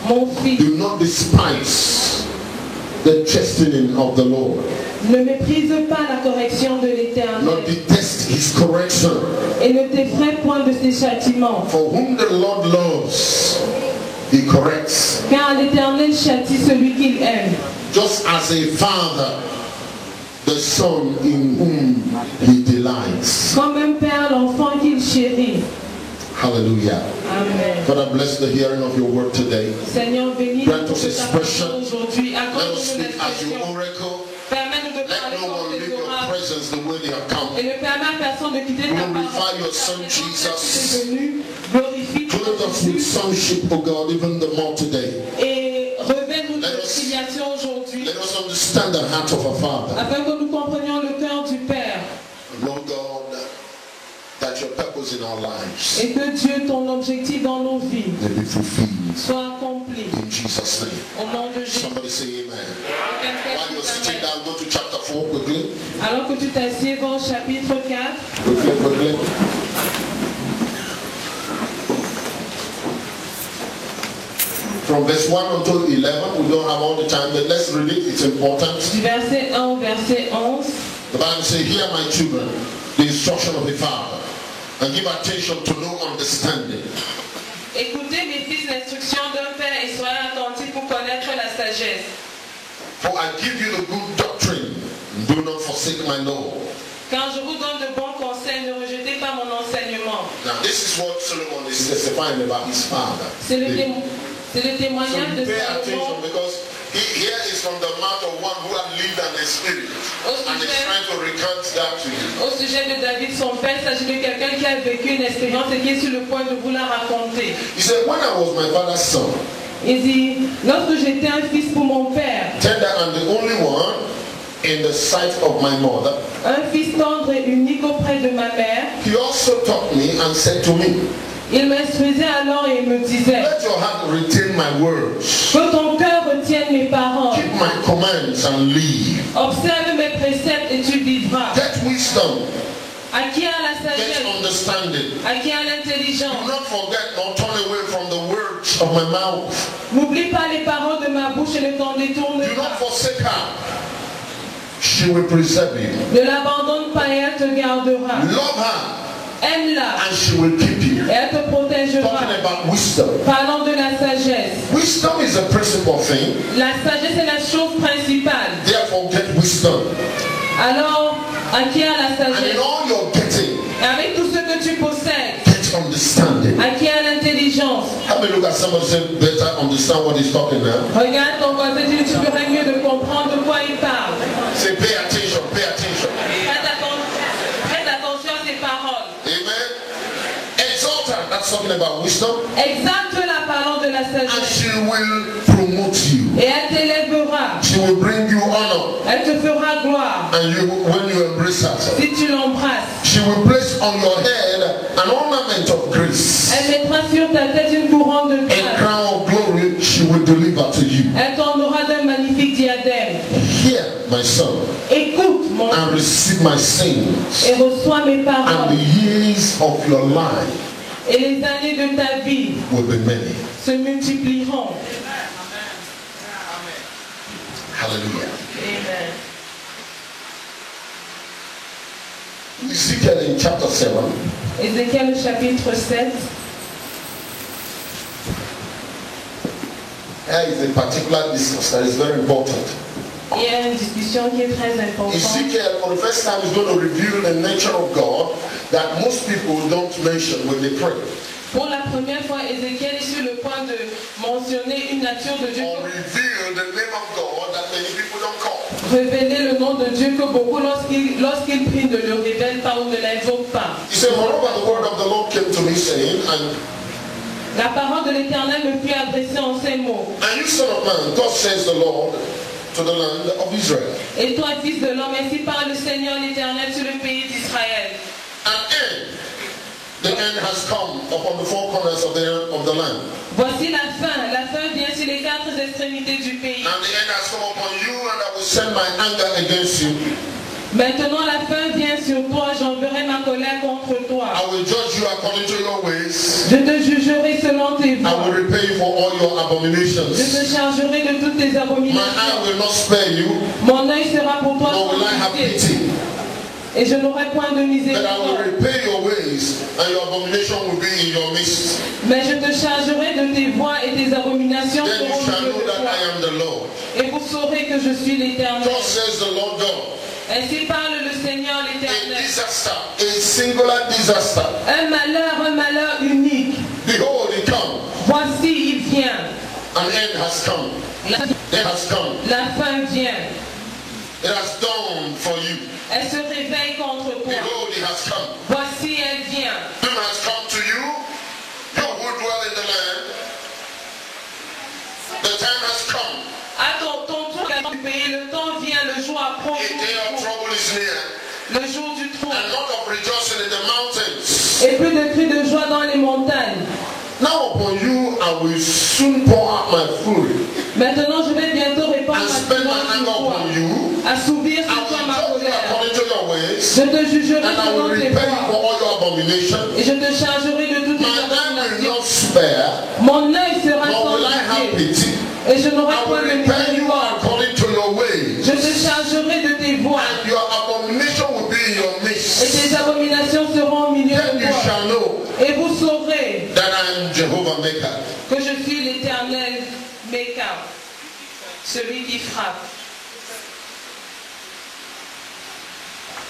Mon fils, do not despise the chastening of the Lord. ne méprise pas la correction de Not l'Éternel detest his correction. et ne t'effraie point de ses châtiments. For whom the Lord loves, he corrects. Car l'Éternel châtie celui qu'il aime. Just as a father, the son in whom he delights. Comme un père l'enfant qu'il chérit. Hallelujah. Amen. Father, bless the hearing of your word today. Seigneur, bénis Grant notre us expression. parole aujourd'hui. Let us Accorde-nous speak as your l'expression. oracle. Permets-nous de Let parler no one comme leave tes your oracles. presence the way they have come. Et ne permets à personne de quitter ta Glorify parole. your son, Jesus. Glorifie ton Clothe us with Jésus sonship, O God, even the more today. et revêt-nous Let de us- filiation aujourd'hui, Let us understand the heart of our Father. afin que nous comprenions le cœur du Père Lord God, that your purpose in our lives et que Dieu, ton objectif dans nos vies, may be fulfilled. soit accompli. In Jesus' name. Au nom de Jésus. Somebody say amen. While you're sitting down, go to chapter 4 quickly. Alors que tu t'assieds, va au chapitre 4. Quickly. From verse 1 until 11, we don't have all the time, but let's read it, it's important. Du verset 1 au verset 11. The Bible says, hear my children, the instruction of the Father, and give attention to no understanding. Écoutez mes fils l'instruction d'un père et soyez attentifs pour connaître la sagesse. For I give you the good doctrine, do not forsake my law. Quand je vous donne de bons conseils, ne rejetez pas mon enseignement. Now this is what Solomon is testifying about his father. C'est le, So témoignage de pay attention Salomon because here is from the mouth of one who had lived an experience and is trying to recount that to you. au sujet de David, son père. Il s'agit de quelqu'un qui a vécu une expérience et qui est sur le point de vous la raconter. He said, when I was my father's son, Il dit, lorsque j'étais un fils pour mon père, tender and the only one in the sight of my mother, un fils tendre et unique auprès de ma mère, he also taught me and said to me, il m'instruisait alors et il me disait, let your heart retain my words, que ton cœur retienne mes paroles, keep my commands and live. observe mes préceptes et tu vivras. Get wisdom, Acquiert la get sagesse, understanding. acquiert Do l'intelligence. not forget nor turn away from the words of my mouth. N'oublie pas les paroles de ma bouche et ne t'en détourne Do not pas. forsake her. She will preserve you. Ne l'abandonne pas et elle te gardera. Love her Aime-la and she will keep you. et elle te protégera. Talking about wisdom. Parlons de la sagesse. Wisdom is a principal thing. La sagesse est la chose principale. Therefore, get wisdom. Alors, acquiert la And in sagesse. all your getting, Et avec tout ce que tu possèdes, get understanding. acquiert l'intelligence. Have a look at somebody say, better understand what he's talking now. Regarde ton côté, tu ferais mieux de comprendre de quoi il parle. Say, pay attention, pay attention. Prête attention à ses paroles. Amen. Exalt her. That's talking about wisdom. Exalte-la parlant de la And sagesse. she will promote you. Et elle t'élèvera. She will bring you honor. Elle te fera gloire. And you, when you embrace her, Si tu l'embrasses. she will place on your head an ornament of grace. Elle mettra sur ta tête une couronne de A grâce. crown of glory she will deliver to you. Elle t'ornera d'un magnifique diadème. Hear, my son, Écoute, mon and fils, receive my sayings, et reçois mes and paroles. the years of your life Et les années de ta vie will be many. se multiplieront. Hallelujah. Amen. Ezekiel in chapter 7, Ézéchiel chapitre 7. there is a particular discourse that is very important. Il y a une discussion qui est très importante. Ezekiel, for the first time, is going to reveal the nature of God that most people don't mention when they pray. Pour la première fois, Ézéchiel est sur le point de mentionner une nature de Dieu, Or reveal the name of God that many people don't call. révéler le nom de Dieu que beaucoup, lorsqu'ils prient, ne le révèlent pas ou ne l'invoquent pas. He said, moreover, the word of the Lord came to me, saying, La parole de l'Éternel me fut adressée en ces mots. and you, son of man, thus says the Lord to the land of Israel, Et toi, fils de l'homme, ainsi parle le Seigneur l'Éternel sur le pays d'Israël. an end. The end has come upon the four corners of the land. Voici la fin vient sur les quatre extrémités du pays. And the end has come upon you, and I will send my anger against you. Maintenant la fin vient sur toi, j'enverrai ma colère contre toi. I I will judge you according to your ways. Je te jugerai selon tes voies. I will repay you for all your abominations. Je te chargerai de toutes tes abominations. My eye will not spare you. Mon œil sera pour toi Nor will I have pity. Et je n'aurai point de But I will miséricorde. repay your ways, and your abomination will be in your midst. Mais je te chargerai de tes voies et tes abominations Then you seront shall au milieu know de that I toi. am the Lord. Et vous saurez que je suis l'Éternel. Thus says the Lord God. Ainsi parle le Seigneur A l'Éternel. disaster, a singular disaster. Un malheur unique. Behold, it comes. Voici, il vient. An end has come. It has come. La fin vient. It has dawned for you. Elle se réveille contre toi. Behold, it has come. Voici, elle vient. Doom has come to you, you who dwell in the land. The time has come. À ton tour du pays, le temps vient, le jour approche. A day of trouble is near. Le jour du trou. And not of rejoicing in the mountains. Et plus de cris de joie dans les montagnes. Now upon you I will soon pour out my fury. Maintenant, je vais bientôt répandre And ma spend fureur my sur anger toi. upon you. Assouvir I sur toi will ma judge you colère. according to your ways. Je te jugerai And I selon will tes repay you for voies. all your abominations. Et je te chargerai de toutes My tes eye will abominations. not spare, Mon œil sera nor sans will I have pitié. pity. Et je n'aurai I point will de repay you miséricorde. according to your ways. Je te chargerai de tes voies. And your abomination will be in your Et midst. tes abominations seront au milieu Then de you toi. shall know Et vous saurez that I am Jehovah Maker. que je suis l'Éternel Meka, celui qui frappe.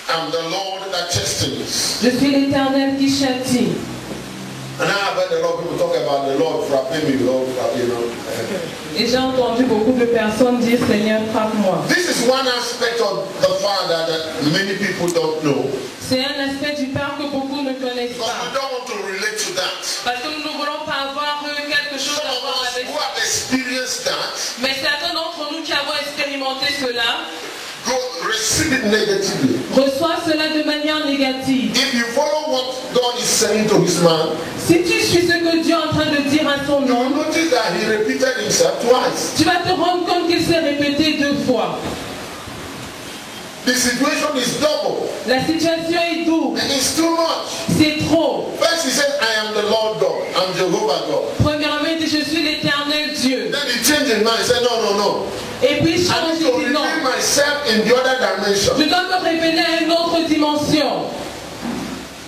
I'm the Lord that chastens. Je suis l'Éternel qui châtie. And I've heard a lot of people talk about the Lord frapping me, Lord frapping, you know. Et j'ai entendu beaucoup de personnes dire Seigneur, frappe-moi. This is one aspect of the Father that many people don't know. C'est un aspect du Père que beaucoup ne connaissent Because we pas. don't want to relate to that. Parce que nous ne voulons pas avoir quelque chose Some à of voir us avec who have experienced that Mais certains d'entre nous qui avons expérimenté cela go receive it negatively. reçoivent cela de manière négative. If you follow what God is saying to his man, Si tu suis ce que Dieu est en train de dire à son you will nom, notice that he repeated himself twice. tu vas te rendre compte qu'il s'est répété 2 fois. The situation is double. La situation est double. And it's too much. C'est trop. First he said, I am the Lord God. I'm Jehovah God. Premièrement, il dit, je suis l'Éternel Dieu. Then he changed his mind. He said, no, no, no. Et puis il I change, need il to dit non. reveal myself in the other dimension. Je dois me révéler à une autre dimension.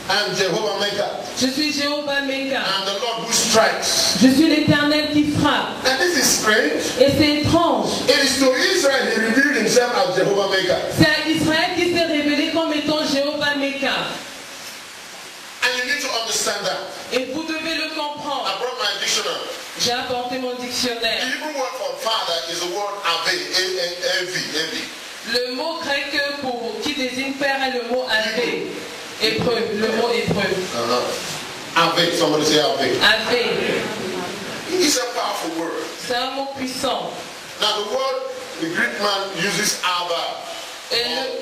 I'm Jehovah Maker. Je suis Jéhovah Meka. I'm the Lord who strikes. Je suis l'Éternel qui frappe. And this is strange. Et c'est étrange. It is to Israel he revealed himself as Jehovah Maker. C'est à Israël qui s'est révélé comme étant Jéhovah Meka. And you need to understand that. Et vous devez le comprendre. I brought my dictionary. J'ai apporté mon The dictionnaire. Hebrew word for father is the word Ave, A-V. Le mot grec qui désigne père est le mot Ave. Hébreu, le mot hébreu. Ave, somebody say Ave. Ave. It's a powerful word. C'est un mot puissant. Now the word, the Greek man uses Ava. Et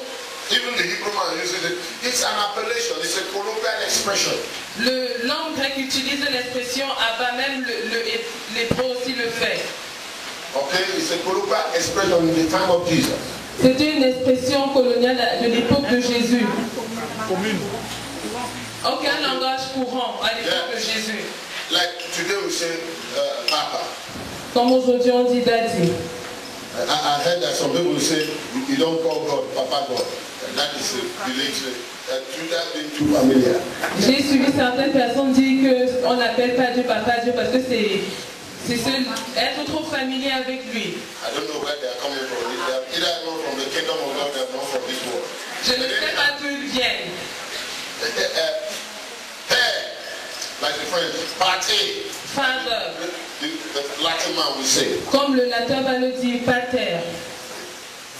Even the Hebrew man uses it. It's an appellation. It's a colloquial expression. le langue grecque utilise l'expression Abba, même l'hébreu aussi le fait. Okay, it's a colloquial expression in the time of Jesus. C'était une expression coloniale de l'époque de Jésus. Aucun langage courant à l'époque de Jésus. Like today we say Papa. Comme aujourd'hui on dit Daddy. I heard that some people say you don't call God Papa God. And that is a village. That being too familiar. J'ai suivi certaines personnes dire qu'on n'appelle pas Dieu Papa Dieu parce que c'est être trop familier avec lui. I don't know where they are coming from. They are either not from the kingdom of God, they are not from this world. Je ne sais pas d'où ils viennent. Like the French, party. Father. The Latin man will say. Comme le latin va le dire, pater.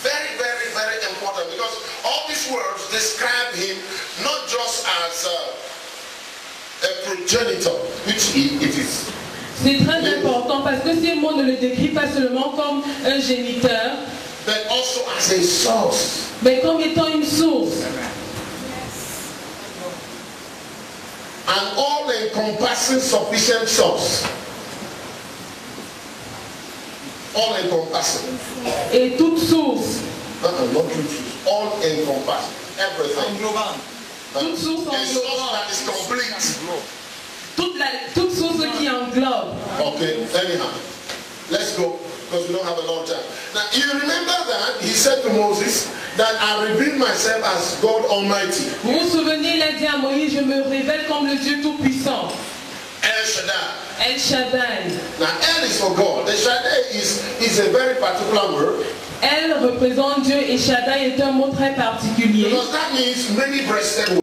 Very, very, very important because all these words describe him not just as a progenitor, which it is. C'est très important parce que ces mots ne le décrivent pas seulement comme un géniteur, But also as a source. mais comme étant une source. An all-encompassing sufficient source. All-encompassing. Et toute source. Not toute source. All-encompassing. Everything. Toute source a source englobante. that is complete. Toute source qui englobe. Okay, anyhow, let's go because we don't have a lot of time. Now, you remember that he said to Moses that I reveal myself as God Almighty. Vous vous souvenez, il a dit à Moïse, je me révèle comme le Dieu Tout-Puissant. El Shaddai. El Shaddai. Now, El is for God. The Shaddai is a very particular word. El représente Dieu et Shaddai est un mot très particulier. Because that means many-breasted.